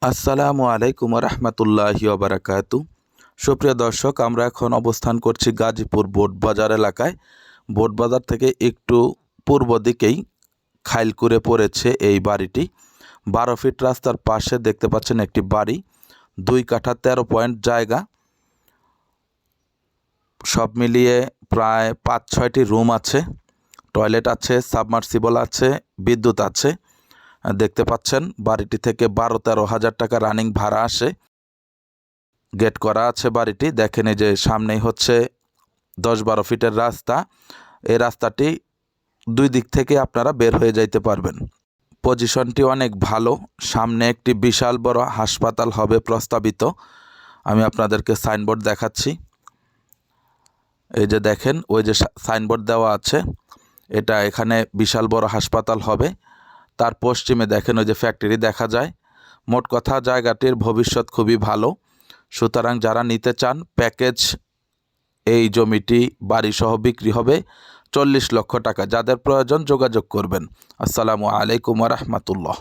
আসসালামু আলাইকুম রহমতুল্লাহি ওবারাকাতু। সুপ্রিয় দর্শক, আমরা এখন অবস্থান করছি গাজীপুর বোটবাজার এলাকায়। বোটবাজার থেকে একটু পূর্ব দিকেই খাইলকুরে পড়েছে এই বাড়িটি। 12 ফিট রাস্তার পাশে দেখতে পাচ্ছেন একটি বাড়ি, 2 কাঠা 13 পয়েন্ট জায়গা। সব মিলিয়ে প্রায় 5-6টি রুম আছে, টয়লেট আছে, সাবমার্সিবল আছে, বিদ্যুৎ আছে। দেখতে পাচ্ছেন বাড়িটি থেকে 12-13 হাজার টাকা রানিং ভাড়া আসে। গেট করা আছে বাড়িটি। দেখেন এই যে সামনেই হচ্ছে 10-12 ফিটের রাস্তা। এই রাস্তাটি 2 দিক থেকে আপনারা বের হয়ে যাইতে পারবেন। পজিশনটি অনেক ভালো। সামনে একটি বিশাল বড় হাসপাতাল হবে প্রস্তাবিত। আমি আপনাদেরকে সাইনবোর্ড দেখাচ্ছি। এই যে দেখেন, ওই যে সাইনবোর্ড দেওয়া আছে, এটা এখানে বিশাল বড় হাসপাতাল হবে। তার পশ্চিমে দেখেন ওই যে ফ্যাক্টরি দেখা যায়। মোট কথা জায়গাটির ভবিষ্যৎ খুবই ভালো। সুতরাং যারা নিতে চান প্যাকেজ, এই জমিটি বাড়িসহ বিক্রি হবে 40 লক্ষ টাকা। যাদের প্রয়োজন যোগাযোগ করবেন। আসসালামু আলাইকুম রহমতুল্লাহ।